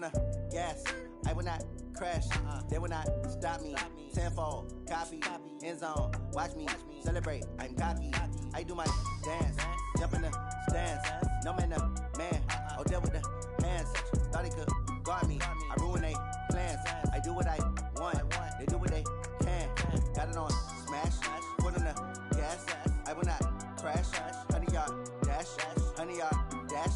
on the gas. I will not crash. They will not stop me. Tenfold, copy, end zone. Watch me celebrate. I'm cocky. I do my dance. Jump in the stands. No man, the man. Oh, deal with the hands. Thought he could guard me. I ruin they plans. I do what I want. They do what they can. Got it on smash. Put on the gas. I will not crash. 100-yard dash. 100-yard dash.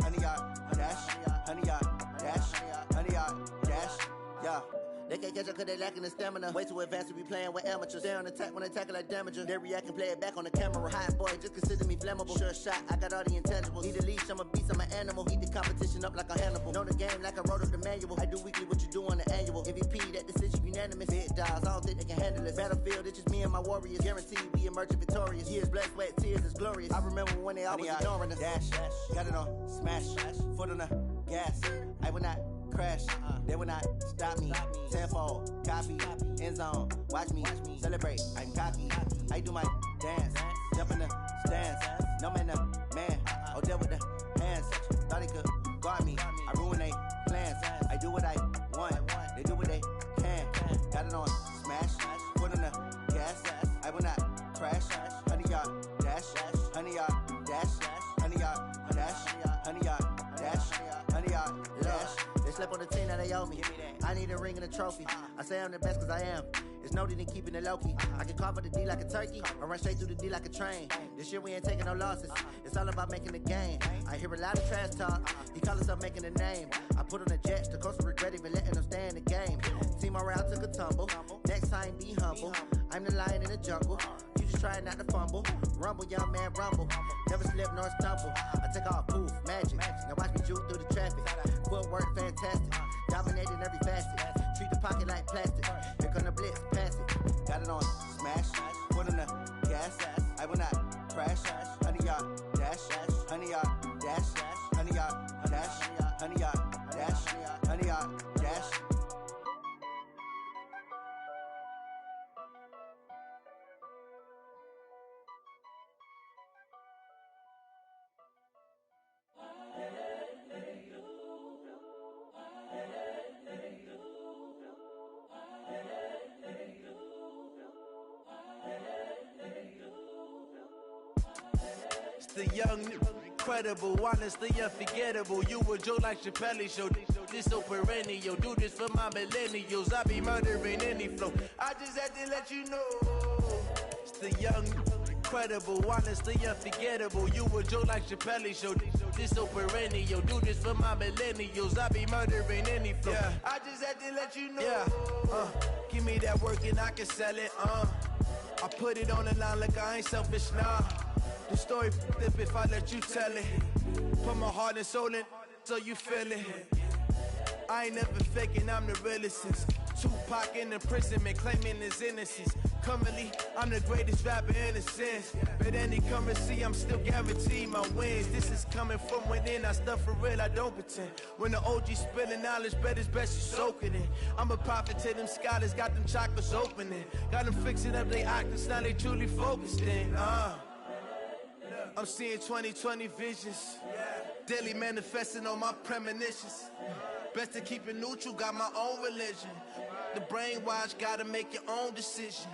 100-yard dash. 100-yard dash. 100-yard dash. Yeah. They can't catch up cause they lacking the stamina. Way too advanced to be playing with amateurs. Stay on attack when they tackle like damager. They react and play it back on the camera. Hot boy, just consider me flammable. Sure shot, I got all the intangibles. Need a leash, I'm a beast, I'm an animal. Heat the competition up like a Hannibal. Know the game like I wrote up the manual. I do weekly what you do on the annual. MVP, that decision unanimous. Big dogs, I don't think they can handle it. Battlefield, it's just me and my warriors. Guaranteed we emerging victorious. Years, blood, sweat, tears, it's glorious. I remember when they always ignoring us. Dash, got it on smash. Foot on the gas. I will not crash. They will not stop me. Tenfold, copy, end zone. Watch me celebrate. I'm cocky. I do my dance. Jump in the stands. No man, the man. Oh, deal with the hands. Thought he could guard me. I ruin they plans. I do what I want. They do what they can. Got it on smash. Put on the gas. I will not crash. 100-yard dash. 100-yard dash. 100-yard dash. 100-yard dash. 100-yard dash. They slept on the team that they owe me. I need a ring and a trophy. I say I'm the best cause I am. It's noted in keeping it low-key. I can carve for the D like a turkey, or run straight through the D like a train. This year we ain't taking no losses. It's all about making the game. I hear a lot of trash talk. He call himself making a name. I put on the Jets. The coach regret even letting them stay in the game. Team morale took a tumble. Next time be humble. I'm the lion in the jungle. You just try not to fumble. Rumble, young man, rumble. Never slip nor stumble. I take off, poof, magic. Now watch me juke through the traffic. Footwork fantastic. Dominating every facet. Treat the pocket like plastic. Here come the blitz, pass it. Got it on smash. Put on the gas. I will not crash. 100-yard dash. 100-yard dash. 100-yard dash. 100-yard dash. 100-yard dash. The young, incredible, honestly unforgettable. You a joke like Chappelle Show. This so perennial. Do this for my millennials. I be murdering any flow. I just had to let you know. It's the young, incredible, honestly unforgettable. You a joke like Chappelle Show. This so perennial. Do this for my millennials. I be murdering any flow. Yeah. I just had to let you know. Yeah. Give me that work and I can sell it. I put it on the line like I ain't selfish, nah. The story flip if I let you tell it. Put my heart and soul in so you feel it. I ain't never faking, I'm the realest since Tupac in imprisonment, claiming his innocence. Currently, I'm the greatest rapper in a sense. But any currency, I'm still guaranteed my wins. This is coming from within, I stuff for real, I don't pretend. When the OG spilling knowledge, bet it's best you soak it in. I'm a prophet to them scholars, got them chakras opening. Got them fixing up they octaves, now they truly focused in. I'm seeing 2020 visions. Daily manifesting on my premonitions. Best to keep it neutral, got my own religion. The brainwash, gotta make your own decision.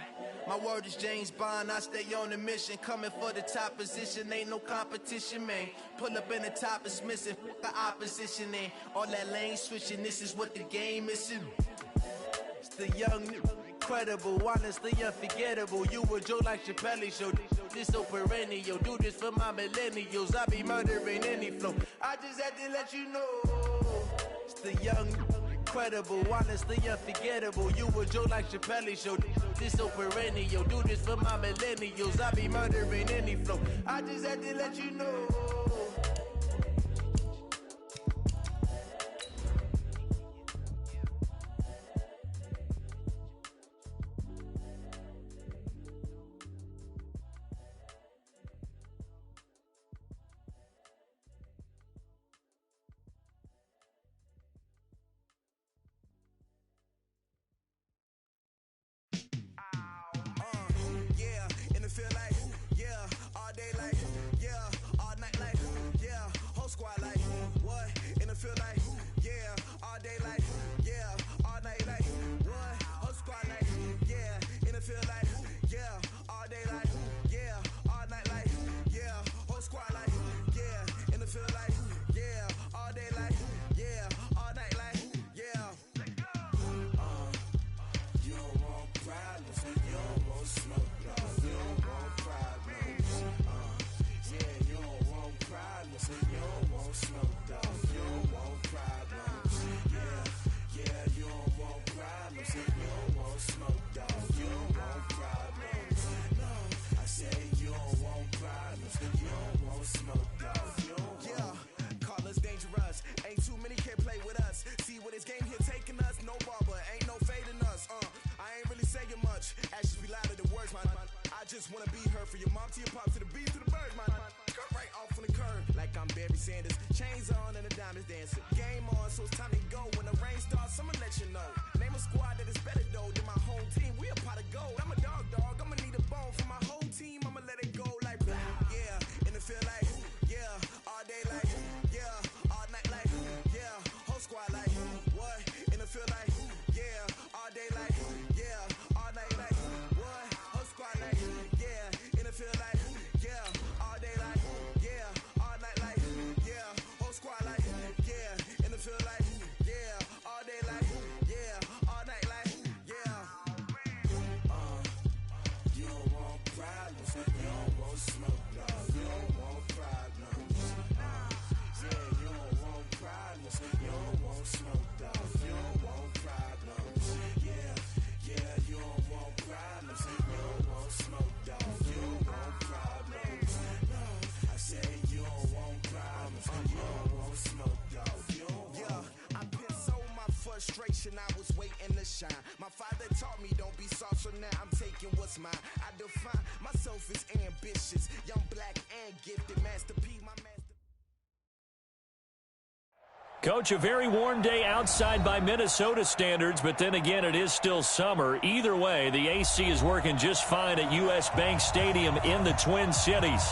My word is James Bond, I stay on a mission. Coming for the top position, ain't no competition, man. Pull up in the top, it's missing, the opposition ain't. All that lane switching, this is what the game is. It's the young, incredible, honestly unforgettable. You a joke like Chappelle Show. This so perennial. Do this for my millennials. I be murdering any flow. I just had to let you know. It's the young, incredible, honestly unforgettable. You a joke like Chappelle Show. This so perennial. Do this for my millennials. I be murdering any flow. I just had to let you know. Feel like, yeah, all day like, yeah, all night like just wanna be her. For your mom to your pop to the beat to the bird, my cut right off on the curb. Like I'm Barry Sanders, chains on and the diamonds dancing. Game on, so it's time to go. When the rain starts, I'ma let you know. Name a squad that is better though than my home team. We a pot of gold. I'm a dog, I'ma need a bone for my whole team. I'ma let it go like yeah, in the field like yeah, all day like yeah, all night like yeah, whole squad like what? In the field like yeah, all day like yeah, all night like what? Whole squad like yeah, in the field like yeah, all day like yeah, all night like yeah, whole squad like yeah, in the field like yeah, all day like yeah, all night like yeah. You don't want problems, you don't want smoke, no, you don't want problems. Yeah, you don't want problems, you don't want smoke, dog, you don't want problems. Yeah, you don't want problems, you don't want smoke, dog, you don't want problems. No, I said you don't want problems, you don't want smoke, dog, you don't want. Yeah, I've been so my frustration, I was waiting to shine. My father taught me don't be soft, so now I'm taking what's mine. I define myself as ambitious, young, black, and gifted. Master P, my master. Coach, a very warm day outside by Minnesota standards, but then again, it is still summer. Either way, the AC is working just fine at U.S. Bank Stadium in the Twin Cities.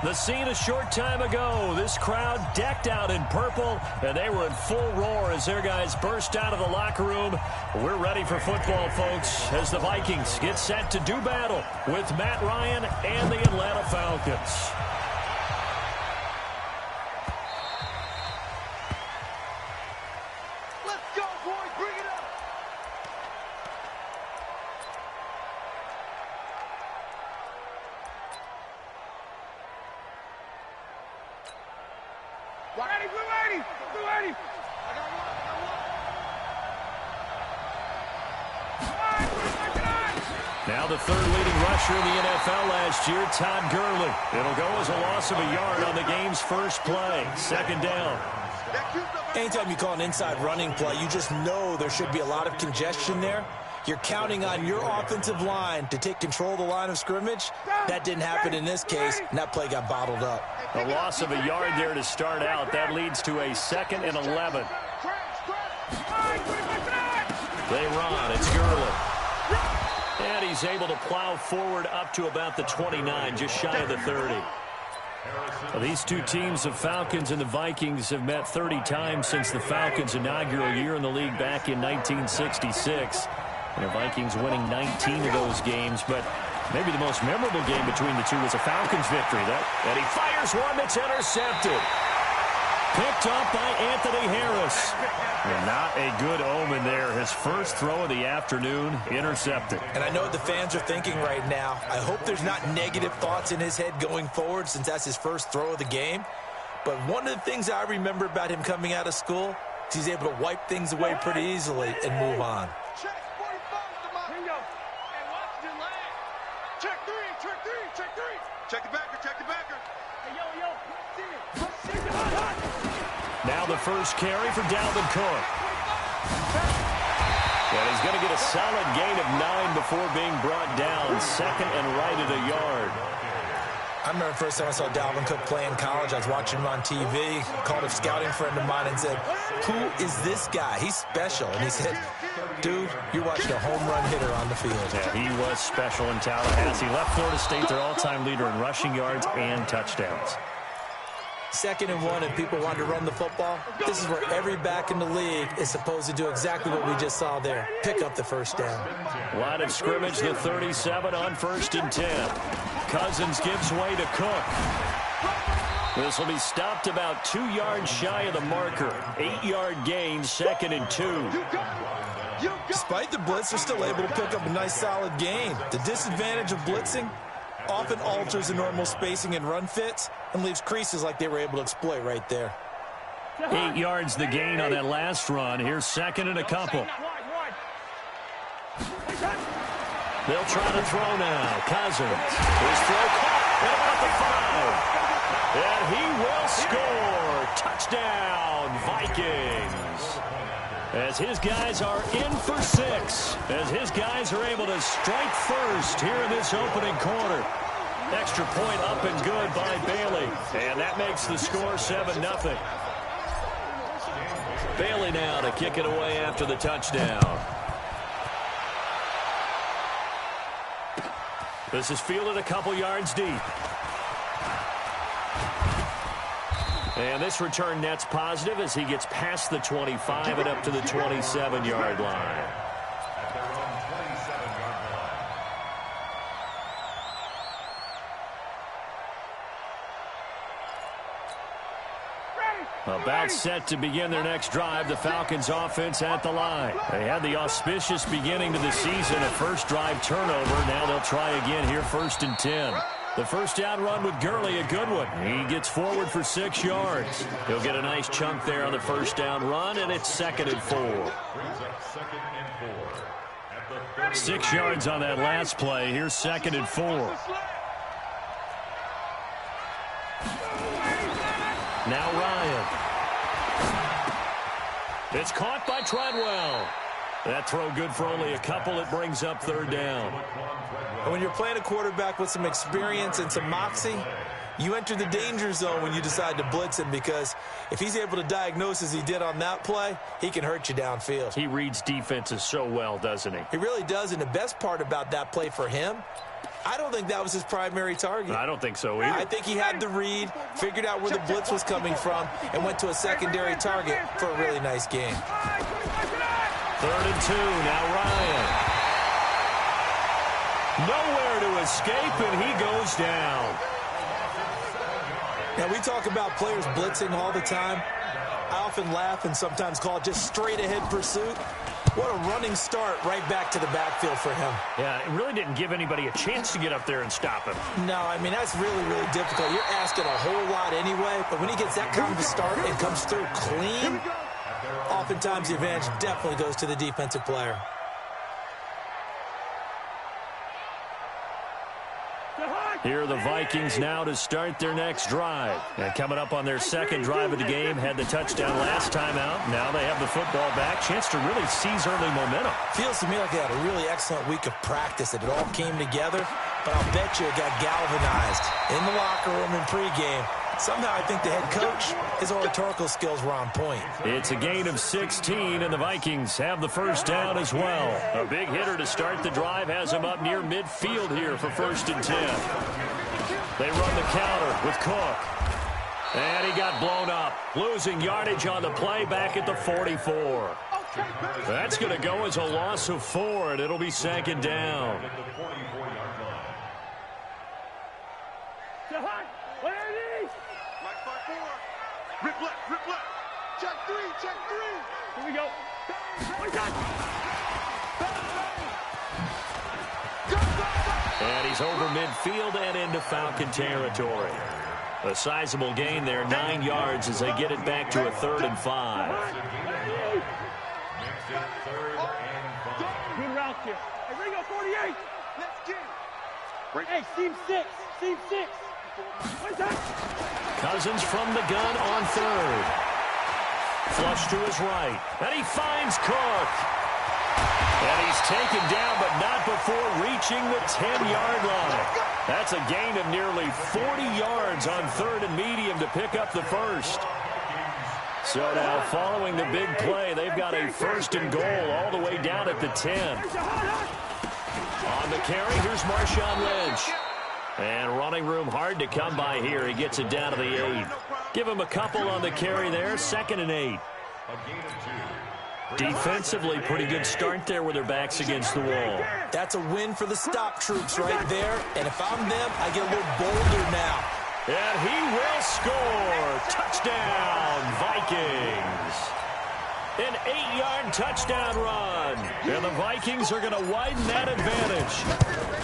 The scene a short time ago, this crowd decked out in purple, and they were in full roar as their guys burst out of the locker room. We're ready for football, folks, as the Vikings get set to do battle with Matt Ryan and the Atlanta Falcons. Now the third leading rusher in the NFL last year, Todd Gurley. It'll go as a loss of a yard on the game's first play. Second down. Anytime you call an inside running play, you just know there should be a lot of congestion there. You're counting on your offensive line to take control of the line of scrimmage. That didn't happen in this case, and that play got bottled up. A loss of a yard there to start out. That leads to a 2nd and 11. They run. It's Gurley. And he's able to plow forward up to about the 29, just shy of the 30. Well, these two teams, the Falcons and the Vikings, have met 30 times since the Falcons' inaugural year in the league back in 1966. And the Vikings winning 19 of those games, but maybe the most memorable game between the two was a Falcons victory. And he fires one that's intercepted. Picked up by Anthony Harris. And not a good omen there. His first throw of the afternoon, intercepted. And I know what the fans are thinking right now. I hope there's not negative thoughts in his head going forward since that's his first throw of the game. But one of the things I remember about him coming out of school is he's able to wipe things away pretty easily and move on. Check the backer. Now the first carry for Dalvin Cook. And he's going to get a solid gain of 9 before being brought down. 2nd and right at a yard. I remember the first time I saw Dalvin Cook play in college. I was watching him on TV. Called a scouting friend of mine and said, "Who is this guy? He's special." And he said, "Dude, you're watching a home run hitter on the field." Yeah, he was special in Tallahassee. Left Florida State their all-time leader in rushing yards and touchdowns. 2nd and 1, and people want to run the football. This is where every back in the league is supposed to do exactly what we just saw there. Pick up the first down. Line of scrimmage, the 37 on 1st and 10. Cousins gives way to Cook. This will be stopped about 2 yards shy of the marker. 8-yard gain, 2nd and 2. Despite the blitz, they're still able to pick up a nice solid gain. The disadvantage of blitzing often alters the normal spacing and run fits and leaves creases like they were able to exploit right there. 8 yards the gain on that last run. Here's 2nd and a couple. They'll try to throw now. Cousins. His throw caught at about the 5. And he will score. Touchdown, Vikings. as his guys are in for 6, as his guys are able to strike first here in this opening quarter. Extra point up and good by Bailey, and that makes the score 7-0. Bailey now to kick it away after the touchdown. This is fielded a couple yards deep. And this return net's positive as he gets past the 25 and up to the 27-yard line. About set to begin their next drive, the Falcons offense at the line. They had the auspicious beginning to the season, a first drive turnover. Now they'll try again here, 1st and 10. The first down run with Gurley, a good one. He gets forward for 6 yards. He'll get a nice chunk there on the first down run, and it's 2nd and 4. 6 yards on that last play. Here's 2nd and 4. Now Ryan. It's caught by Treadwell. That throw good for only a couple. It brings up 3rd down. And when you're playing a quarterback with some experience and some moxie, you enter the danger zone when you decide to blitz him, because if he's able to diagnose as he did on that play, he can hurt you downfield. He reads defenses so well, doesn't he? He really does, and the best part about that play for him, I don't think that was his primary target. I don't think so either. I think he had the read, figured out where the blitz was coming from, and went to a secondary target for a really nice game. 3rd and 2, now Ryan. Nowhere to escape, and he goes down. Now, we talk about players blitzing all the time. I often laugh and sometimes call it just straight-ahead pursuit. What a running start right back to the backfield for him. Yeah, it really didn't give anybody a chance to get up there and stop him. No, I mean, that's really, really difficult. You're asking a whole lot anyway, but when he gets that kind of a start and comes through clean, oftentimes the advantage definitely goes to the defensive player. Here are the Vikings now to start their next drive. And coming up on their 2nd drive of the game, had the touchdown last time out. Now they have the football back. Chance to really seize early momentum. Feels to me like they had a really excellent week of practice, that it all came together. But I'll bet you it got galvanized in the locker room in pregame. Somehow I think the head coach, his oratorical skills were on point. It's a gain of 16, and the Vikings have the first down as well. A big hitter to start the drive has him up near midfield here for 1st and 10. They run the counter with Cook. And he got blown up, losing yardage on the play back at the 44. That's going to go as a loss of 4, and it'll be 2nd down. Rip left. Check 3. Here we go. And he's over midfield and into Falcon territory. A sizable gain there, 9 yards as they get it back to a 3rd and 5. Good route here. Hey, Ringo, 48. Let's get it. Hey, seam 6. Cousins from the gun on 3rd. Flush to his right. And he finds Cook. And he's taken down, but not before reaching the 10-yard line. That's a gain of nearly 40 yards on 3rd and medium to pick up the first. So now, following the big play, they've got a 1st and goal all the way down at the 10. On the carry, here's Marshawn Lynch. And running room hard to come by here. He gets it down to the 8. Give him a couple on the carry there. 2nd and 8. Defensively, pretty good start there with their backs against the wall. That's a win for the stop troops right there. And if I'm them, I get a little bolder now. And he will score. Touchdown, Vikings. An 8-yard touchdown run. And the Vikings are going to widen that advantage.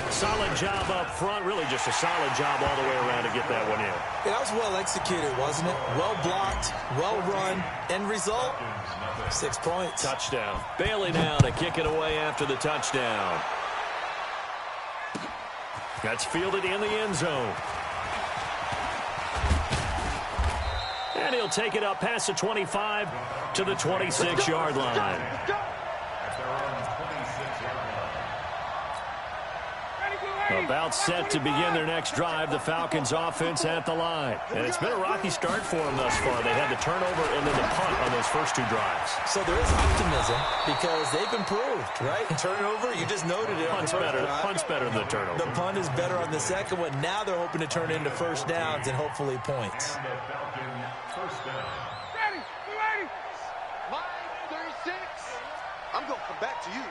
Solid job up front. Really just a solid job all the way around to get that one in. Yeah, that was well executed, wasn't it? Well blocked, well run. End result, 6 points. Touchdown. Bailey now to kick it away after the touchdown. That's fielded in the end zone. And he'll take it up past the 25 to the 26-yard line. About set to begin their next drive, the Falcons offense at the line. And it's been a rocky start for them thus far. They had the turnover and then the punt on those first two drives. So there is optimism because they've improved, right? Turnover, you just noted it. Punt's better than the turnover. The punt is better on the second one. Now they're hoping to turn it into first downs and hopefully points. Ready. Line 36. I'm going to come back to you.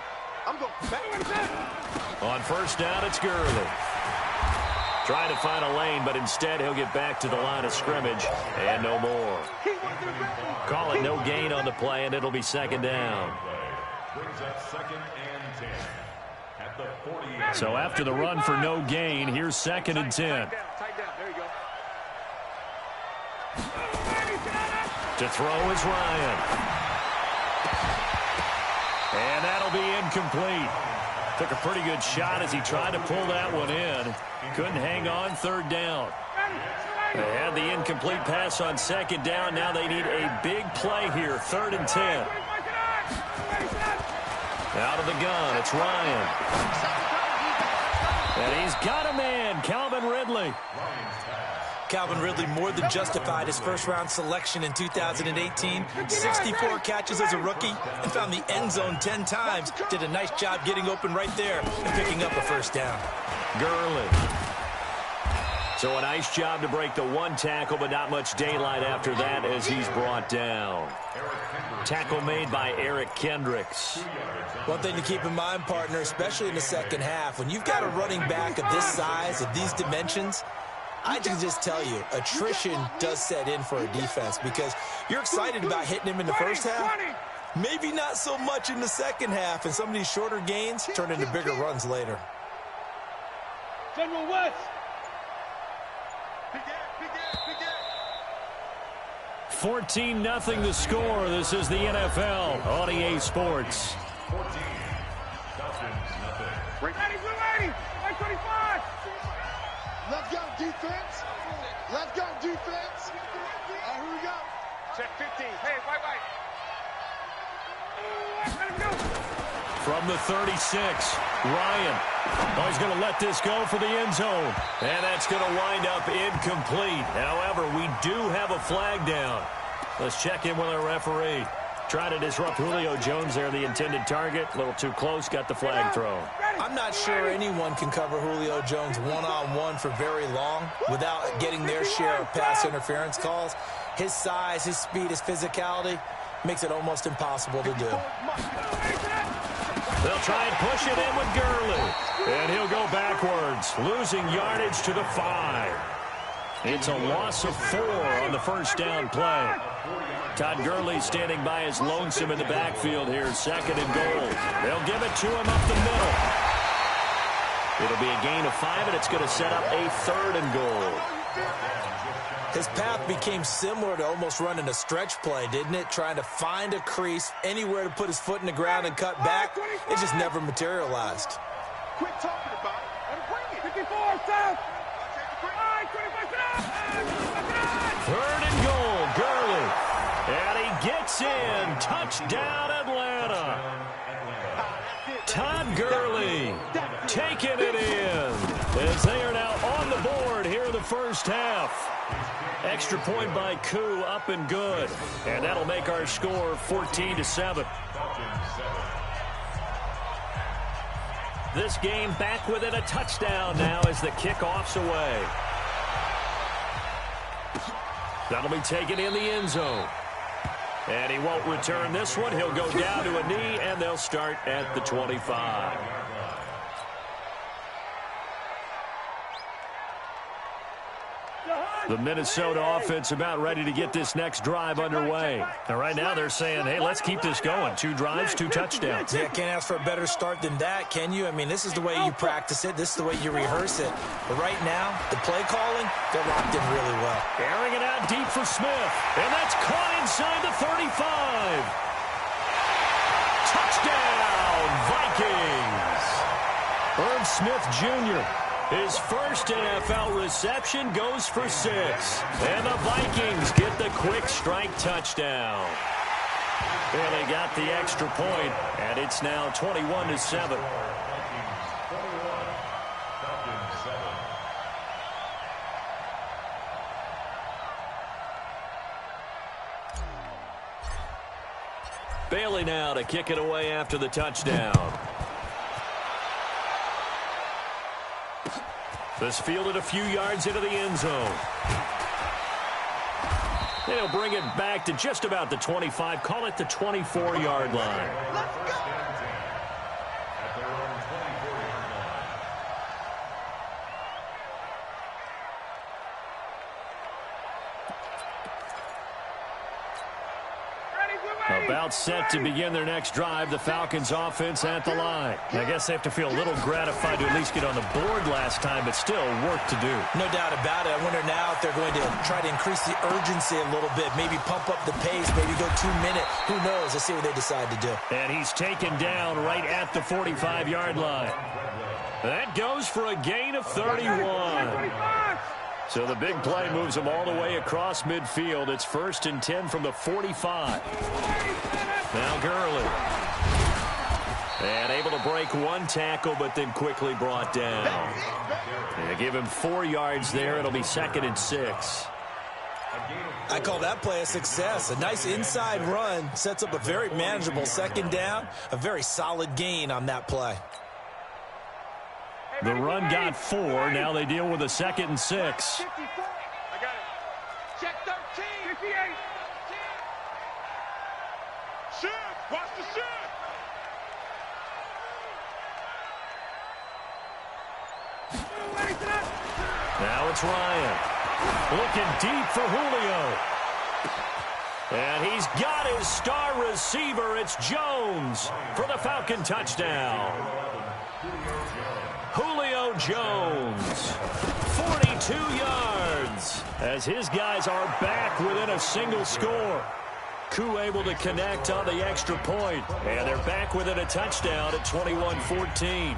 I'm going to come back. On first down, it's Gurley. Trying to find a lane, but instead he'll get back to the line of scrimmage and no more. Call it no gain on the play, and it'll be second down. So after the run for no gain, here's second and 10. Tight down. There you go. To throw is Ryan. And that'll be incomplete. Took a pretty good shot as he tried to pull that one in. Couldn't hang on third down. They had the incomplete pass on second down. Now they need a big play here. Third and 10. Out of the gun, it's Ryan. And he's got a man, Calvin Ridley. Calvin Ridley more than justified his first-round selection in 2018. 64 catches as a rookie and found the end zone 10 times. Did a nice job getting open right there and picking up a first down. Gurley. So a nice job to break the one tackle, but not much daylight after that as he's brought down. Tackle made by Eric Kendricks. One thing to keep in mind, partner, especially in the second half, when you've got a running back of this size, of these dimensions, I can just tell you, attrition does set in for a defense because you're excited about hitting him in the first half. Maybe not so much in the second half, and some of these shorter gains turn into bigger runs later. General West. 14-0 the score. This is the NFL on EA Sports. Ready, 25. Let's go, defense. Let's go, defense. All right, here we go. Check 15. Hey, white. Let him go. From the 36, Ryan. Oh, he's going to let this go for the end zone. And that's going to wind up incomplete. However, we do have a flag down. Let's check in with our referee. Trying to disrupt Julio Jones there, the intended target. A little too close, got the flag thrown. I'm not sure anyone can cover Julio Jones one-on-one for very long without getting their share of pass interference calls. His size, his speed, his physicality makes it almost impossible to do. They'll try and push it in with Gurley. And he'll go backwards, losing yardage to the 5. It's a loss of 4 on the first down play. Todd Gurley standing by his lonesome in the backfield here, second and goal. They'll give it to him up the middle. It'll be a gain of 5, and it's going to set up a third and goal. His path became similar to almost running a stretch play, didn't it? Trying to find a crease, anywhere to put his foot in the ground and cut back. It just never materialized. Quit talking about it and bring it. 54, south. 3rd and goal, Gurley. And he gets in. Touchdown, Atlanta. Todd Gurley taking it in as they are now on the board here in the first half. Extra point by Koo, up and good. And that'll make our score 14-7. This game back within a touchdown now as the kickoff's away. That'll be taken in the end zone. And he won't return this one. He'll go down to a knee, and they'll start at the 25. The Minnesota offense about ready to get this next drive underway. And right now they're saying, hey, let's keep this going. 2 drives, 2 touchdowns. Yeah, can't ask for a better start than that, can you? I mean, this is the way you practice it. This is the way you rehearse it. But right now, the play calling, they're locked in really well. Airing it out deep for Smith. And that's caught inside the 35. Touchdown, Vikings. Irv Smith Jr. His first NFL reception goes for 6. And the Vikings get the quick strike touchdown. And they got the extra point, and it's now 21-7. Bailey now to kick it away after the touchdown. This fielded a few yards into the end zone. They'll bring it back to just about the 25. Call it the 24-yard line. Let's go! About set to begin their next drive, the Falcons offense at the line. I guess they have to feel a little gratified to at least get on the board last time, but still work to do. No doubt about it. I wonder now if they're going to try to increase the urgency a little bit, maybe pump up the pace, maybe go 2 minute. Who knows? Let's see what they decide to do. And he's taken down right at the 45-yard line. That goes for a gain of 31. So the big play moves them all the way across midfield. It's 1st and 10 from the 45. Now Gurley. And able to break one tackle, but then quickly brought down. They give him 4 yards there. It'll be 2nd and 6. I call that play a success. A nice inside run sets up a very manageable 2nd down. A very solid gain on that play. The run got 4. Now they deal with a 2nd and 6. I got it. Check 13. 58. Shoot. Watch the shoot. Now it's Ryan. Looking deep for Julio. And he's got his star receiver. It's Jones for the Falcon touchdown. Julio Jones, 42 yards, as his guys are back within a single score. Koo able to connect on the extra point, and they're back within a touchdown at 21-14.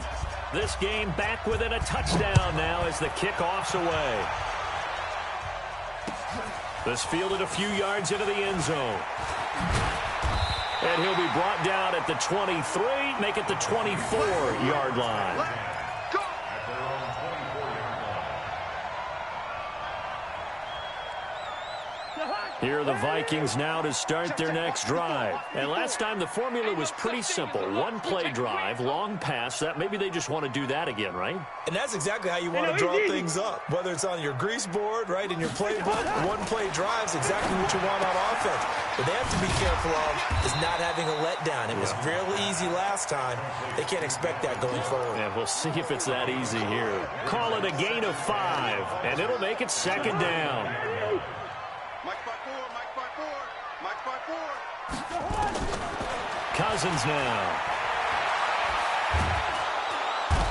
This game back within a touchdown now as the kickoff's away. This fielded a few yards into the end zone. And he'll be brought down at the 23, make it the 24-yard line. Here are the Vikings now to start their next drive. And last time the formula was pretty simple. One play drive, long pass. That maybe they just want to do that again, right? And that's exactly how you want to draw things up. Whether it's on your grease board, right, in your playbook, one play drive is exactly what you want on offense. What they have to be careful of is not having a letdown. It was real easy last time. They can't expect that going forward. And we'll see if it's that easy here. Call it a gain of 5, and it'll make it 2nd down. Cousins now.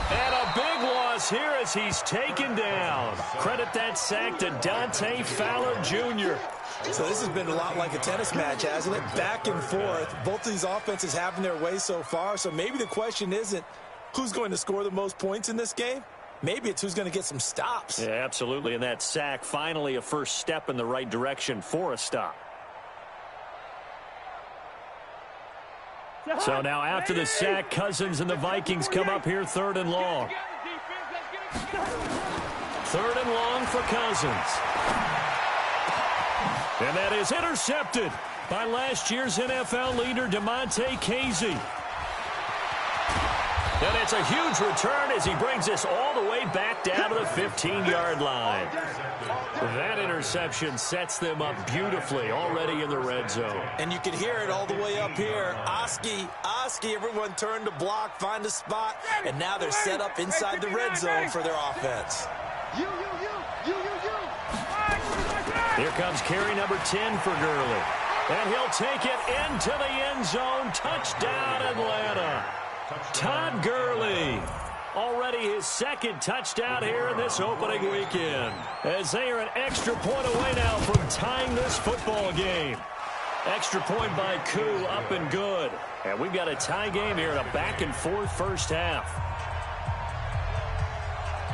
And a big loss here as he's taken down. Credit that sack to Dante Fowler Jr. So this has been a lot like a tennis match, hasn't it? Back and forth. Both of these offenses having their way so far. So maybe the question isn't who's going to score the most points in this game. Maybe it's who's going to get some stops. Yeah, absolutely. And that sack, finally a first step in the right direction for a stop. So now after the sack, Cousins and the Vikings come up here 3rd and long. 3rd and long for Cousins. And that is intercepted by last year's NFL leader, Damontae Kazee. And it's a huge return as he brings us all the way back down to the 15-yard line. That interception sets them up beautifully already in the red zone. And you can hear it all the way up here. Oski, everyone turned to block, find a spot, and now they're set up inside the red zone for their offense. Here comes carry number 10 for Gurley. And he'll take it into the end zone. Touchdown, Atlanta. Todd Gurley, already his 2nd touchdown here in this opening weekend, as they are an extra point away now from tying this football game. Extra point by Koo, up and good. And we've got a tie game here in a back-and-forth first half.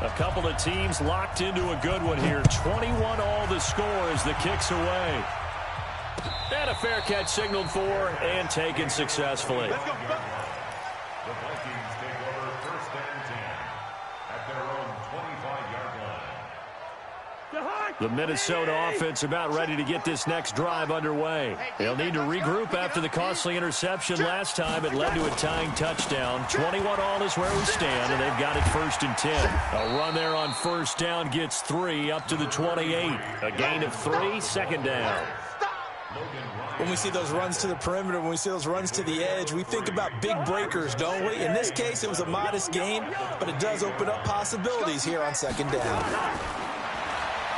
A couple of teams locked into a good one here. 21 all the score as the kick's away. And a fair catch signaled for and taken successfully. Let's go. The Vikings take over 1st and 10 at their own 25-yard line. The Minnesota offense about ready to get this next drive underway. They'll need to regroup after the costly interception last time. It led to a tying touchdown. 21 all is where we stand, and they've got it 1st and 10. A run there on 1st down gets 3 up to the 28. A gain of 3, 2nd down. When we see those runs to the perimeter, when we see those runs to the edge, we think about big breakers, don't we? In this case, it was a modest gain, but it does open up possibilities here on 2nd down.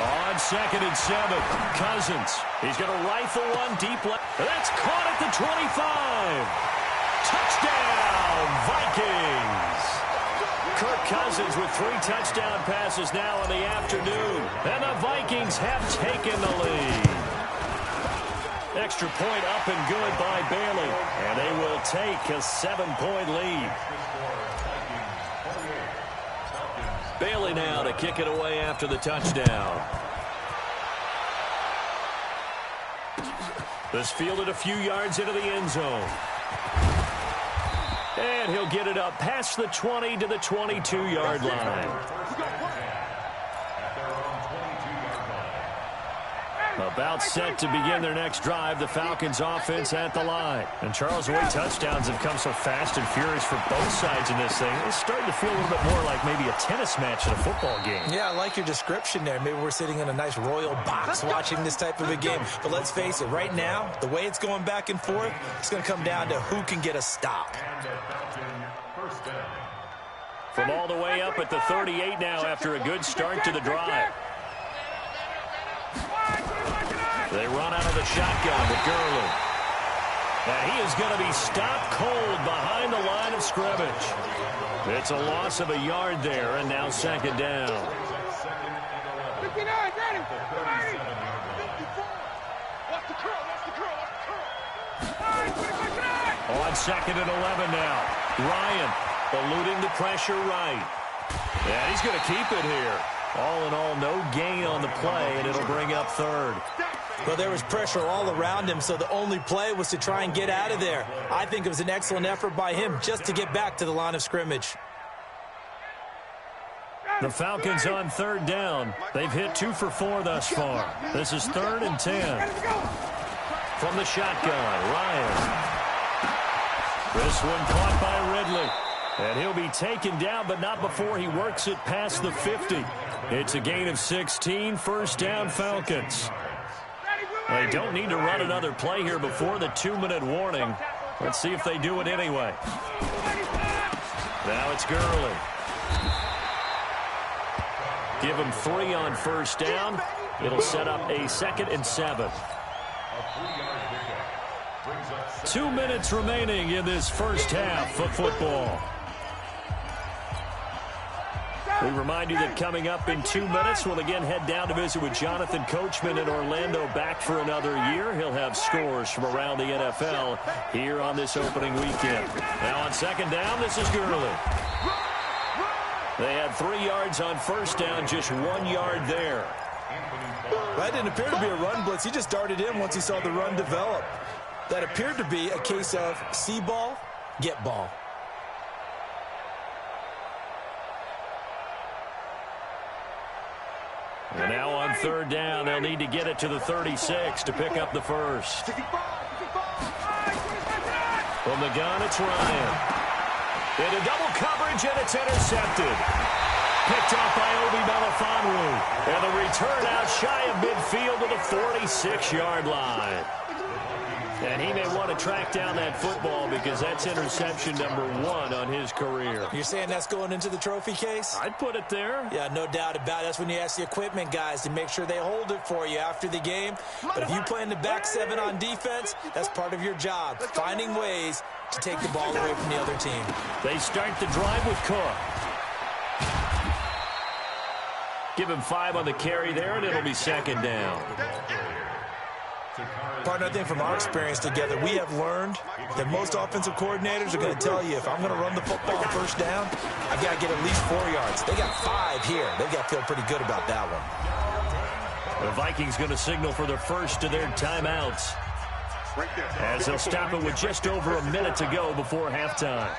On 2nd and 7, Cousins. He's going to rifle one deep left. That's caught at the 25. Touchdown, Vikings. Kirk Cousins with 3 touchdown passes now in the afternoon. And the Vikings have taken the lead. Extra point up and good by Bailey. And they will take a 7-point lead. Bailey now to kick it away after the touchdown. This fielded a few yards into the end zone. And he'll get it up past the 20 to the 22-yard line. About set to begin their next drive, the Falcons offense at the line. And Charles, the way touchdowns have come so fast and furious for both sides in this thing, it's starting to feel a little bit more like maybe a tennis match in a football game. Yeah, I like your description there. Maybe we're sitting in a nice royal box watching this type of a game. But let's face it, right now, the way it's going back and forth, it's going to come down to who can get a stop. From all the way up at the 38 now after a good start to the drive. They run out of the shotgun with Gurley. And he is going to be stopped cold behind the line of scrimmage. It's a loss of a yard there, and now 2nd down. 59, ready. Watch the curl, watch the curl, watch the curl. On 2nd and 11 now. Ryan eluding the pressure right. And he's going to keep it here. All in all, no gain on the play, and it'll bring up 3rd. Well, there was pressure all around him, so the only play was to try and get out of there. I think it was an excellent effort by him just to get back to the line of scrimmage. The Falcons on 3rd down. They've hit 2 for 4 thus far. This is 3rd and 10. From the shotgun, Ryan. This one caught by Ridley. And he'll be taken down, but not before he works it past the 50. It's a gain of 16, 1st down Falcons. They don't need to run another play here before the 2-minute warning. Let's see if they do it anyway. Now it's Gurley. Give him 3 on 1st down. It'll set up a 2nd and 7. 2 minutes remaining in this first half of football. We remind you that coming up in 2 minutes, we'll again head down to visit with Jonathan Coachman in Orlando, back for another year. He'll have scores from around the NFL here on this opening weekend. Now on 2nd down, this is Gurley. They had 3 yards on 1st down, just 1 yard there. That didn't appear to be a run blitz. He just darted in once he saw the run develop. That appeared to be a case of see ball, get ball. And now on 3rd down, they'll need to get it to the 36 to pick up the 1st. From the gun, it's Ryan. Into double coverage, and it's intercepted. Picked off by Obi Melifonwu. And the return out shy of midfield to the 46-yard line. And he may want to track down that football because that's interception number 1 on his career. You're saying that's going into the trophy case? I'd put it there. Yeah, no doubt about it. That's when you ask the equipment guys to make sure they hold it for you after the game. But if you play in the back 7 on defense, that's part of your job, finding ways to take the ball away from the other team. They start the drive with Cook. Give him 5 on the carry there, and it'll be 2nd down. Partner, I think from our experience together, we have learned that most offensive coordinators are going to tell you, if I'm going to run the football on first down, I've got to get at least 4 yards. They got 5 here. They've got to feel pretty good about that one. The Vikings going to signal for the first of their timeouts, as they'll stop it with just over a minute to go before halftime.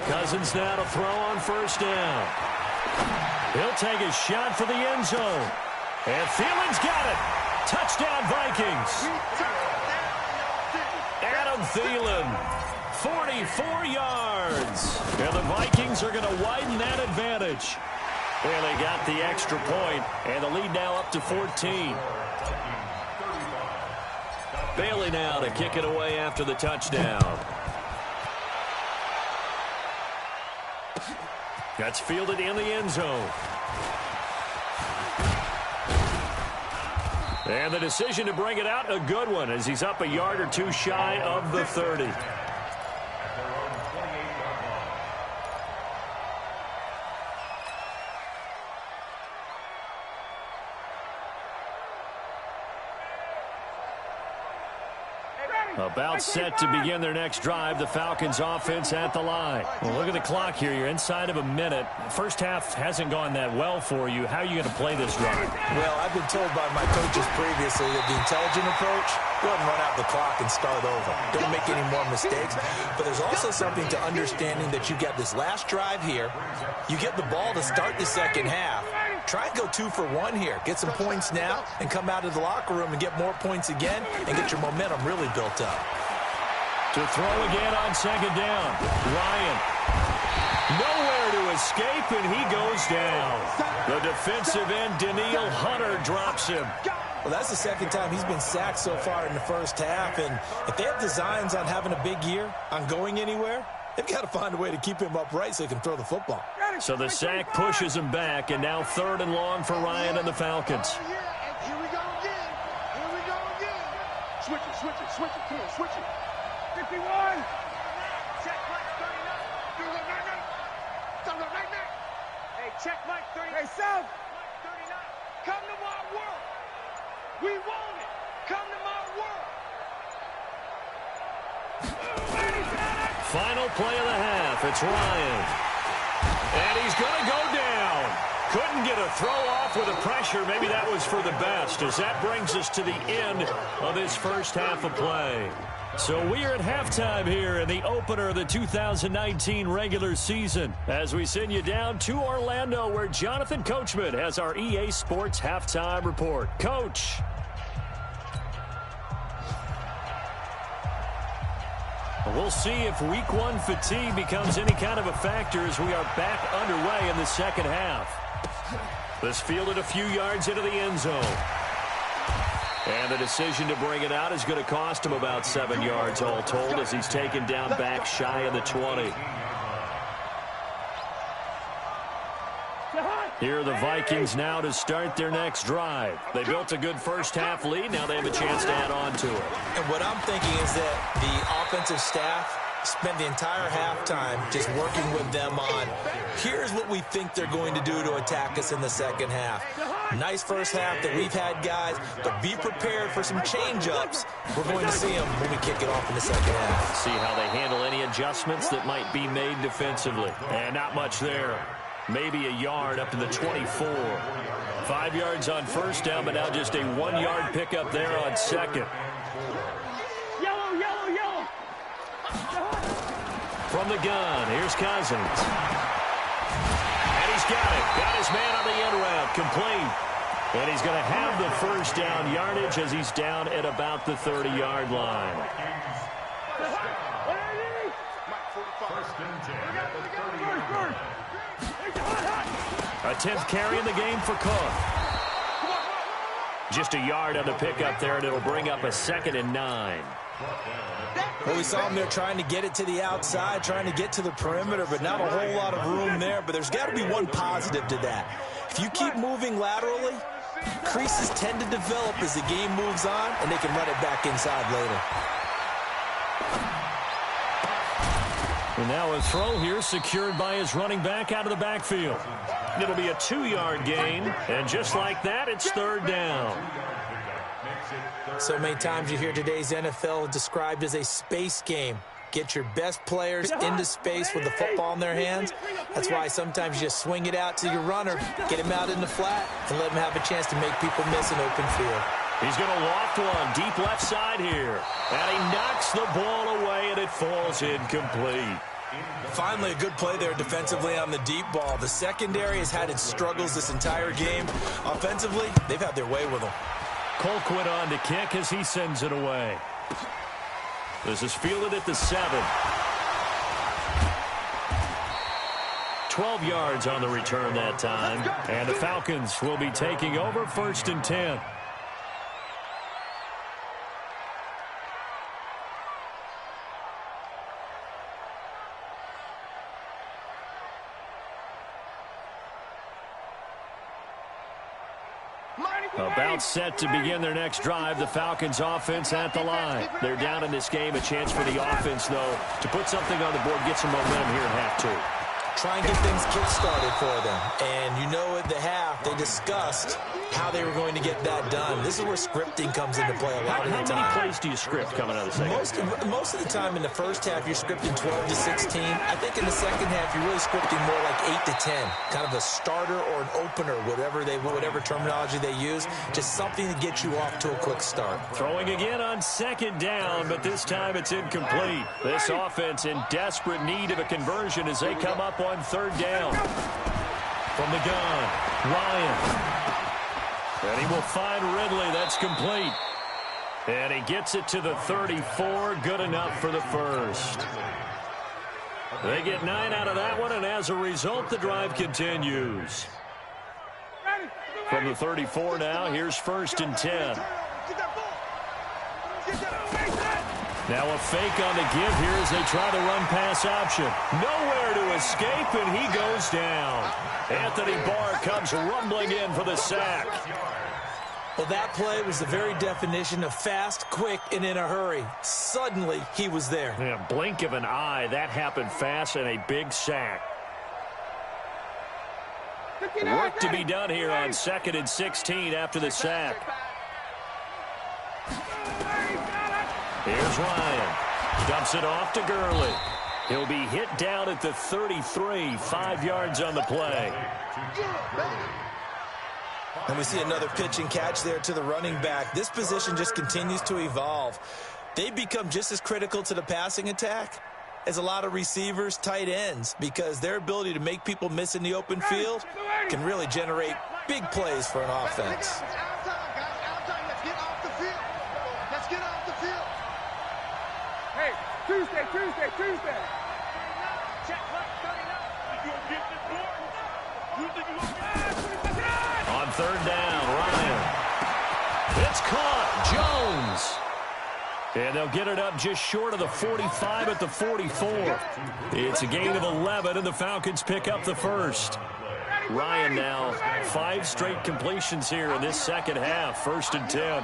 Cousins now to throw on first down. He'll take a shot for the end zone. And Thielen's got it. Touchdown, Vikings. Adam Thielen, 44 yards. And the Vikings are going to widen that advantage. Well, they got the extra point, and the lead now up to 14. Bailey now to kick it away after the touchdown. That's fielded in the end zone. And the decision to bring it out, a good one, as he's up a yard or two shy of the 30. About set to begin their next drive, the Falcons offense at the line. Well, look at the clock here. You're inside of a minute. First half hasn't gone that well for you. How are you going to play this drive? Well, I've been told by my coaches previously that the intelligent approach, go ahead and run out the clock and start over. Don't make any more mistakes. But there's also something to understanding that you got this last drive here. You get the ball to start the second half. Try and go 2 for 1 here. Get some points now and come out of the locker room and get more points again and get your momentum really built up. To throw again on second down. Ryan. Nowhere to escape, and he goes down. The defensive end, Daniil Hunter, drops him. Well, that's the second time he's been sacked so far in the first half. And if they have designs on having a big year, on going anywhere, they've got to find a way to keep him upright so he can throw the football. So the sack pushes him back, and now 3rd and long for Ryan and the Falcons. Here we go again. Here we go again. Switch it, switch it, switch it. Come on, switch it. 51. Check Mike 39. Do it right now. Do it right now. Hey, check Mike 39. Hey, South. Mike 39. Come to my world. We want it. Come to my world. Final play of the half. It's Ryan. And he's going to go down. Couldn't get a throw off with the pressure. Maybe that was for the best, as that brings us to the end of this first half of play. So we are at halftime here in the opener of the 2019 regular season, as we send you down to Orlando, where Jonathan Coachman has our EA Sports halftime report. Coach. We'll see if week 1 fatigue becomes any kind of a factor as we are back underway in the second half. This fielded a few yards into the end zone. And the decision to bring it out is going to cost him about 7 yards all told, as he's taken down back shy of the 20. Here are the Vikings now to start their next drive. They built a good first half lead. Now they have a chance to add on to it. And what I'm thinking is that the offensive staff spent the entire halftime just working with them on, here's what we think they're going to do to attack us in the second half. Nice first half that we've had, guys, but be prepared for some change-ups. We're going to see them when we kick it off in the second half. See how they handle any adjustments that might be made defensively. And not much there. Maybe a yard up to the 24. 5 yards on first down, but now just a 1-yard pickup there on second. Yellow, yellow, yellow. From the gun, here's Cousins. And he's got it. Got his man on the end route, complete. And he's going to have the first down yardage as he's down at about the 30-yard line. First and 10 at the 30-yard line. A 10th carry in the game for Cook. Just a yard on the pickup there, and it'll bring up a 2nd and 9. Well, we saw him there trying to get it to the outside, trying to get to the perimeter, but not a whole lot of room there. But there's got to be one positive to that. If you keep moving laterally, creases tend to develop as the game moves on, and they can run it back inside later. And now a throw here secured by his running back out of the backfield. It'll be a 2-yard gain, and just like that, it's 3rd down. Makes it So many times you hear today's NFL described as a space game. Get your best players into space with the football in their hands. That's why sometimes you just swing it out to your runner, get him out in the flat, and let him have a chance to make people miss an open field. He's going to loft one deep left side here. And he knocks the ball away, and it falls incomplete. Finally, a good play there defensively on the deep ball. The secondary has had its struggles this entire game. Offensively, they've had their way with them. Cookin on to kick as he sends it away. This is fielded at the 7. 12 yards on the return that time. And the Falcons will be taking over 1st and 10. About set to begin their next drive. The Falcons offense at the line. They're down in this game. A chance for the offense, though, to put something on the board, get some momentum here in half 2. Try and get things kick-started for them. And you know at the half, they discussed how they were going to get that done. This is where scripting comes into play a lot of the time. How many plays do you script coming out of the second? Most of the time in the first half, you're scripting 12 to 16. I think in the second half, you're really scripting more like 8 to 10. Kind of a starter or an opener, whatever terminology they use. Just something to get you off to a quick start. Throwing again on 2nd down, but this time it's incomplete. This offense in desperate need of a conversion as they come up on 3rd down. From the gun, Ryan. And he will find Ridley. That's complete. And he gets it to the 34. Good enough for the first. They get 9 out of that one, and as a result, the drive continues. From the 34 now, here's 1st and 10. Now a fake on the give here as they try the run-pass option. Nowhere to escape, and he goes down. Anthony Barr comes rumbling in for the sack. Well, that play was the very definition of fast, quick, and in a hurry. Suddenly, he was there. Yeah, blink of an eye. That happened fast and a big sack. Work to be done here on 2nd and 16 after the sack. Here's Ryan. Dumps it off to Gurley. He'll be hit down at the 33. 5 yards on the play. And we see another pitch and catch there to the running back. This position just continues to evolve. They've become just as critical to the passing attack as a lot of receivers, tight ends, because their ability to make people miss in the open field can really generate big plays for an offense. Tuesday. On 3rd down, Ryan. It's caught. Jones. And they'll get it up just short of the 45 at the 44. It's a gain of 11, and the Falcons pick up the first. Ryan now 5 straight completions here in this second half. 1st and 10.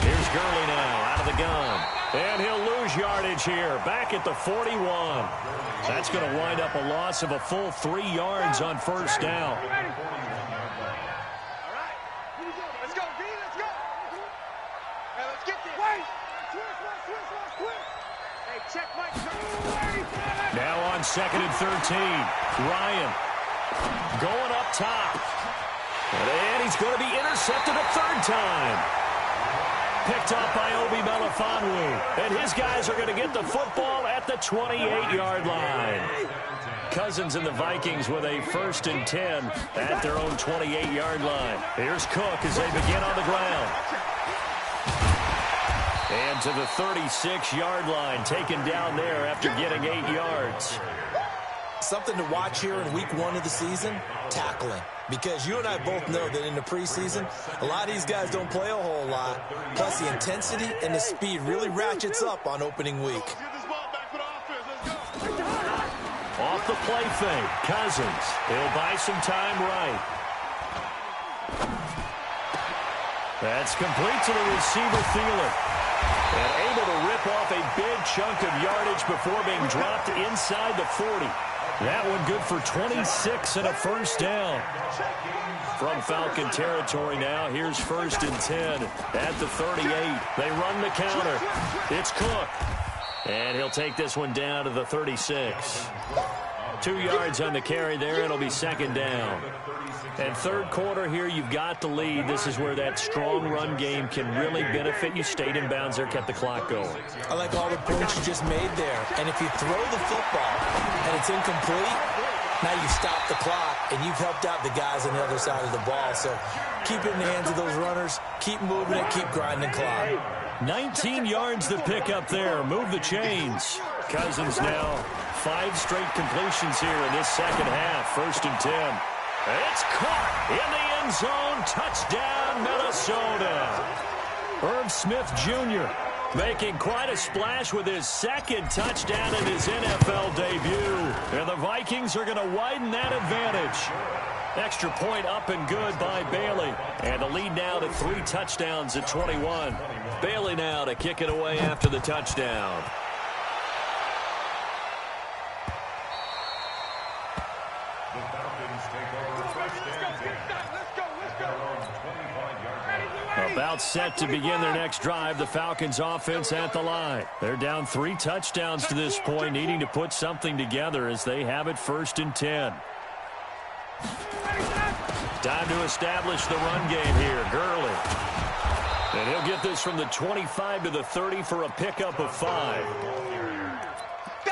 Here's Gurley now out of the gun. And he'll lose yardage here. Back at the 41. That's going to wind up a loss of a full 3 yards on 1st down. Now on 2nd and 13. Ryan going up top. And he's going to be intercepted a 3rd time. Picked up by Obi Melifonwu. And his guys are going to get the football at the 28-yard line. Cousins and the Vikings with a 1st and 10 at their own 28-yard line. Here's Cook as they begin on the ground. And to the 36-yard line, taken down there after getting 8 yards. Something to watch here in week 1 of the season, tackling. Because you and I both know that in the preseason, a lot of these guys don't play a whole lot. Plus, the intensity and the speed really ratchets up on opening week. Off the play fake, Cousins. He'll buy some time right. That's complete to the receiver, Thielen. And able to rip off a big chunk of yardage before being dropped inside the 40. That one good for 26 and a first down. From Falcon territory now, here's 1st and 10 at the 38. They run the counter. It's Cook. And he'll take this one down to the 36. 2 yards on the carry there. It'll be 2nd down. And third quarter here, you've got the lead. This is where that strong run game can really benefit you. Stayed in bounds there, kept the clock going. I like all the points you just made there. And if you throw the football and it's incomplete, now you stop the clock and you've helped out the guys on the other side of the ball. So keep it in the hands of those runners. Keep moving it. Keep grinding the clock. 19 yards to pick up there. Move the chains. Cousins now 5 straight completions here in this second half. 1st and 10. It's caught in the end zone. Touchdown, Minnesota. Irv Smith Jr. making quite a splash with his 2nd touchdown in his NFL debut. And the Vikings are going to widen that advantage. Extra point up and good by Bailey. And the lead now to 3 touchdowns at 21. Bailey now to kick it away after the touchdown. About set to begin their next drive, the Falcons offense at the line. They're down 3 touchdowns to this point, needing to put something together as they have it 1st and 10. Time to establish the run game here. Gurley. And he'll get this from the 25 to the 30 for a pickup of 5.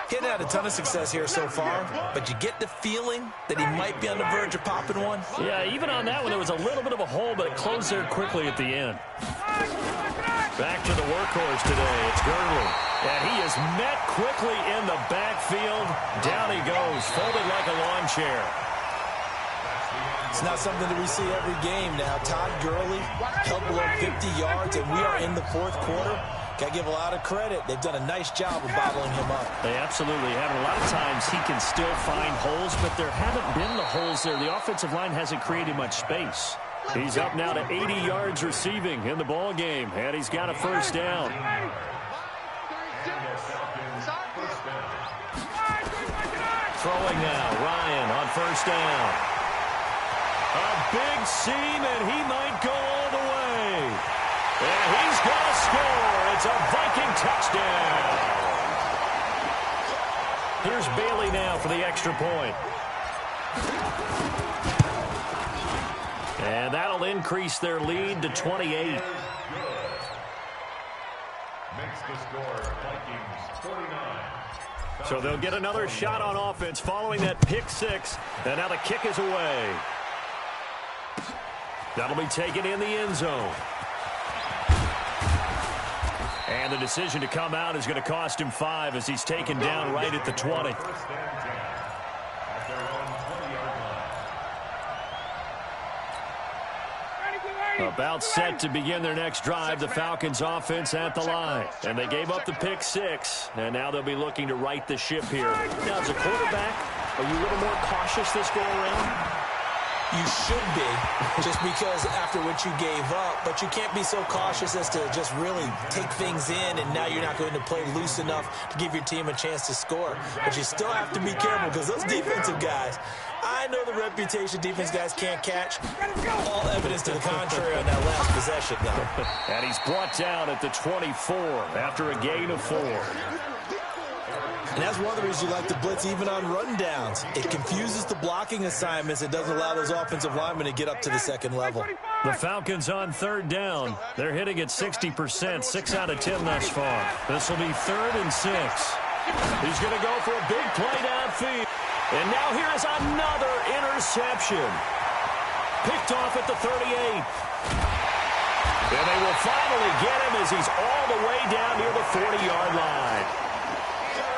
Getting had a ton of success here so far, but you get the feeling that he might be on the verge of popping one. Yeah, even on that one, there was a little bit of a hole, but it closed there quickly at the end. Back to the workhorse today. It's Gurley. And he is met quickly in the backfield. Down he goes, folded like a lawn chair. It's not something that we see every game now. Todd Gurley held below 50 yards, and we are in the 4th quarter. Got to give a lot of credit. They've done a nice job of bottling him up. They absolutely have. A lot of times he can still find holes, but there haven't been the holes there. The offensive line hasn't created much space. He's up now to 80 yards receiving in the ball game, and he's got a first down. Throwing now, Ryan on first down. A big seam, and he might go all the way. And he's going to score. It's a Viking touchdown. Here's Bailey now for the extra point. And that'll increase their lead to 28. Makes the score Vikings 49. So they'll get another shot on offense following that pick 6. And now the kick is away. That'll be taken in the end zone. And the decision to come out is going to cost him 5 as he's taken down right at the 20. About set to begin their next drive, the Falcons offense at the line. And they gave up the pick 6, and now they'll be looking to right the ship here. Now, as a quarterback, are you a little more cautious this go around? You should be, just because after what you gave up, but you can't be so cautious as to just really take things in, and now you're not going to play loose enough to give your team a chance to score. But you still have to be careful because those defensive guys, I know the reputation defense guys can't catch. All evidence to the contrary on that last possession, though. And he's brought down at the 24 after a gain of 4. And that's one of the reasons you like to blitz even on rundowns. It confuses the blocking assignments. It doesn't allow those offensive linemen to get up to the second level. The Falcons on 3rd down. They're hitting at 60%, 6 out of 10 thus far. This will be 3rd and 6. He's going to go for a big play downfield. And now here is another interception. Picked off at the 38. And they will finally get him as he's all the way down near the 40-yard line.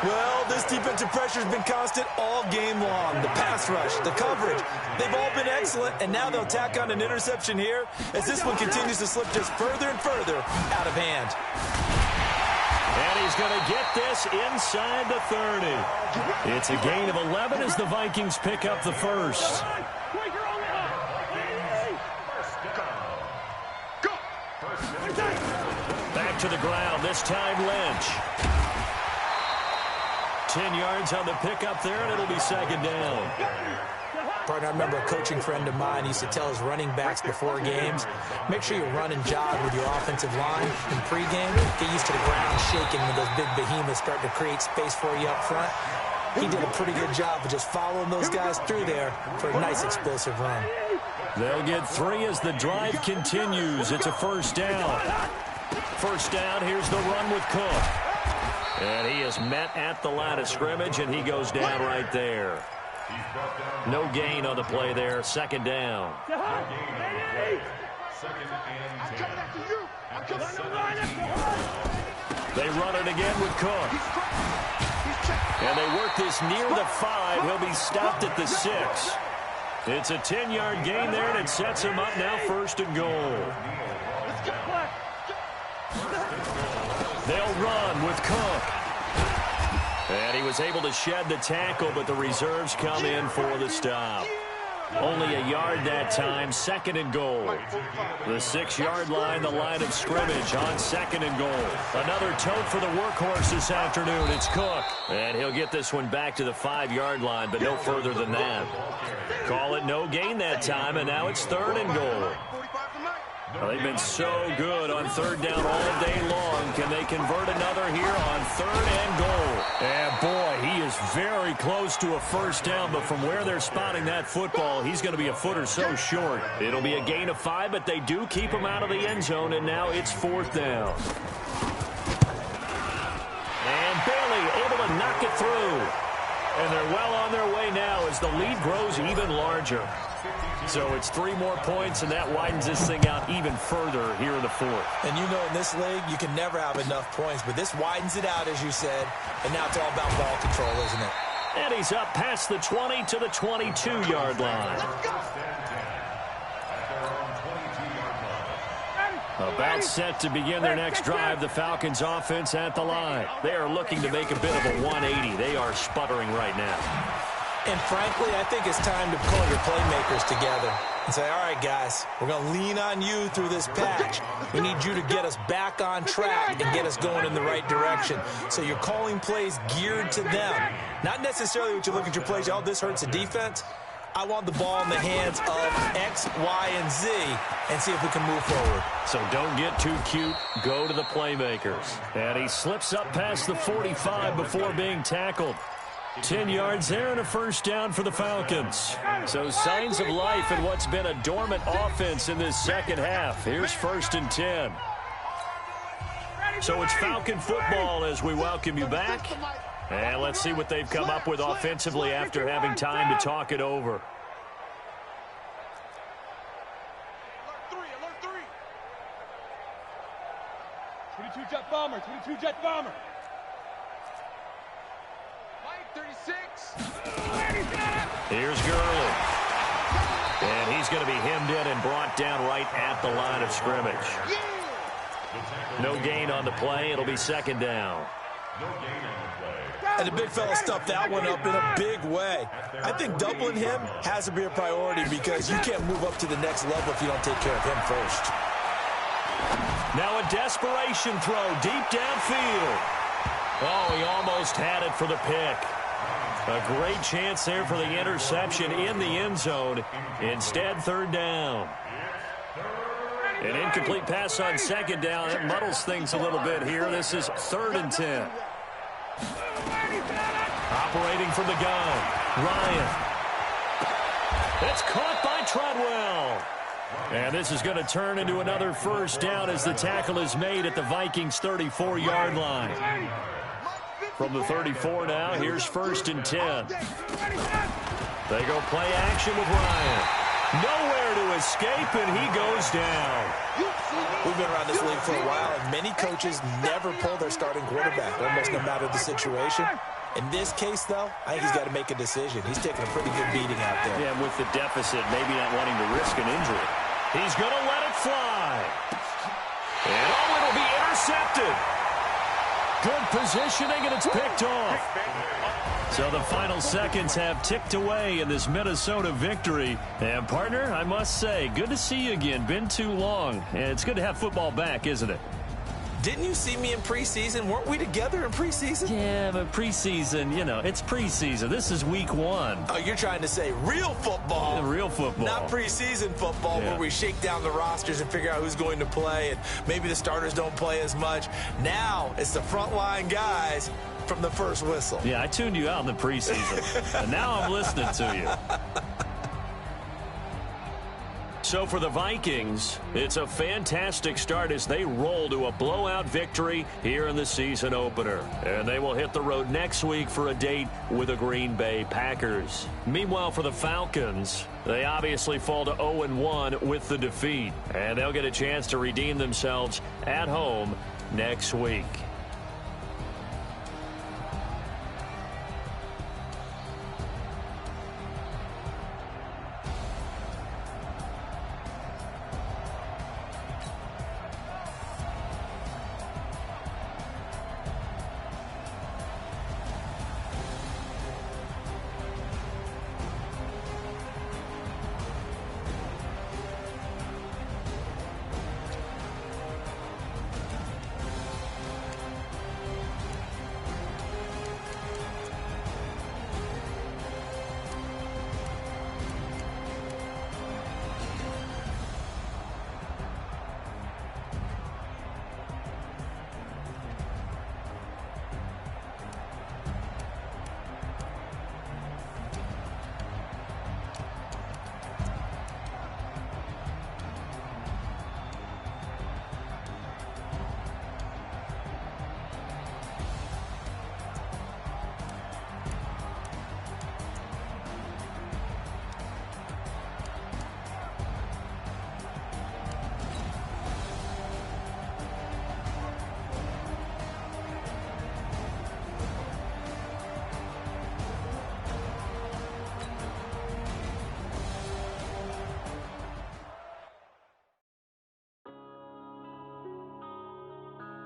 Well, this defensive pressure has been constant all game long. The pass rush, the coverage, they've all been excellent, and now they'll tack on an interception here as this one continues to slip just further and further out of hand. And he's going to get this inside the 30. It's a gain of 11 as the Vikings pick up the first. to the ground. This time Lynch. 10 yards on the pickup there, and it'll be second down. Partner, I remember a coaching friend of mine used to tell his running backs before games, make sure you run and jog with your offensive line in pregame. Get used to the ground shaking when those big behemoths start to create space for you up front. He did a pretty good job of just following those guys through there for a nice explosive run. They'll get 3 as the drive continues. It's a first down. First down, here's the run with Cook. And he is met at the line of scrimmage, and he goes down right there. No gain on the play there. Second down. They run it again with Cook. And they work this near the 5. He'll be stopped at the 6. It's a 10-yard gain there, and it sets him up now first and goal. They'll run with Cook. And he was able to shed the tackle, but the reserves come in for the stop. Only a yard that time, second and goal. The 6-yard line, the line of scrimmage on second and goal. Another tote for the workhorse this afternoon. It's Cook. And he'll get this one back to the 5-yard line, but no further than that. Call it no gain that time, and now it's third and goal. Well, they've been so good on third down all day long. Can they convert another here on third and goal? And boy, he is very close to a first down, but from where they're spotting that football, he's going to be a foot or so short. It'll be a gain of 5, but they do keep him out of the end zone, and now it's fourth down. And Bailey able to knock it through. And they're well on their way now as the lead grows even larger. So it's 3 more points, and that widens this thing out even further here in the fourth. And you know in this league, you can never have enough points, but this widens it out, as you said, and now it's all about ball control, isn't it? And he's up past the 20 to the 22-yard line. About set to begin their next drive, the Falcons offense at the line. They are looking to make a bit of a 180. They are sputtering right now. And frankly, I think it's time to call your playmakers together and say, all right, guys, we're going to lean on you through this patch. We need you to get us back on track and get us going in the right direction. So you're calling plays geared to them. Not necessarily what you look at your plays, oh, this hurts the defense. I want the ball in the hands of X, Y, and Z and see if we can move forward. So don't get too cute. Go to the playmakers. And he slips up past the 45 before being tackled. 10 yards there and a first down for the Falcons. So signs of life in what's been a dormant offense in this second half. Here's first and 10. So it's Falcon football as we welcome you back. And let's see what they've come up with offensively after having time to talk it over. Alert 3. 22 jet bomber, 22 jet bomber. 36. Here's Gurley. And he's going to be hemmed in and brought down right at the line of scrimmage. No gain on the play. It'll be second down. And the big fella stuffed that one up in a big way. I think doubling him has to be a priority because you can't move up to the next level if you don't take care of him first. Now a desperation throw deep downfield. Oh, he almost had it for the pick. A great chance there for the interception in the end zone. Instead, third down. An incomplete pass on second down. It muddles things a little bit here. This is third and 10. Operating from the gun, Ryan. It's caught by Treadwell. And this is going to turn into another first down as the tackle is made at the Vikings' 34-yard line. From the 34 now, here's first and 10. They go play action with Ryan. Nowhere to escape, and he goes down. We've been around this league for a while, and many coaches never pull their starting quarterback, almost no matter the situation. In this case, though, I think he's got to make a decision. He's taking a pretty good beating out there. Yeah, and with the deficit, maybe not wanting to risk an injury. He's going to let it fly. And oh, it'll be intercepted. Good positioning, and it's picked off. So the final seconds have ticked away in this Minnesota victory. And, partner, I must say, good to see you again. Been too long. And it's good to have football back, isn't it? Didn't you see me in preseason? Weren't we together in preseason? Yeah, but preseason, you know, it's preseason. This is week 1. Oh, you're trying to say real football. Yeah, real football. Not preseason football where we shake down the rosters and figure out who's going to play, and maybe the starters don't play as much. Now it's the frontline guys from the first whistle. Yeah, I tuned you out in the preseason, and now I'm listening to you. So for the Vikings, it's a fantastic start as they roll to a blowout victory here in the season opener. And they will hit the road next week for a date with the Green Bay Packers. Meanwhile, for the Falcons, they obviously fall to 0-1 with the defeat. And they'll get a chance to redeem themselves at home next week.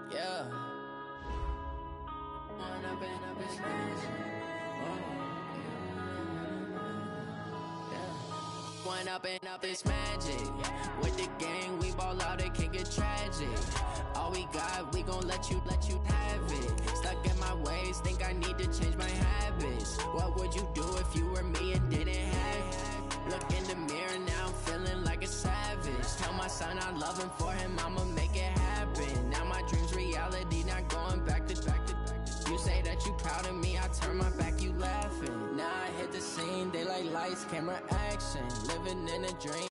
Yeah. One up and up is magic. With the gang, we ball out, it can get tragic. All we got, we gon' let you have it. Stuck in my ways, think I need to change my habits. What would you do if you were me and didn't have it? Look in the mirror, now I'm feeling like a savage. Tell my son I love him, for him I'ma make it happen. Now my dream's reality, not going back to. You say that you proud of me, I turn my back, you laughing. Now I hit the scene, daylight lights, camera action. Living in a dream.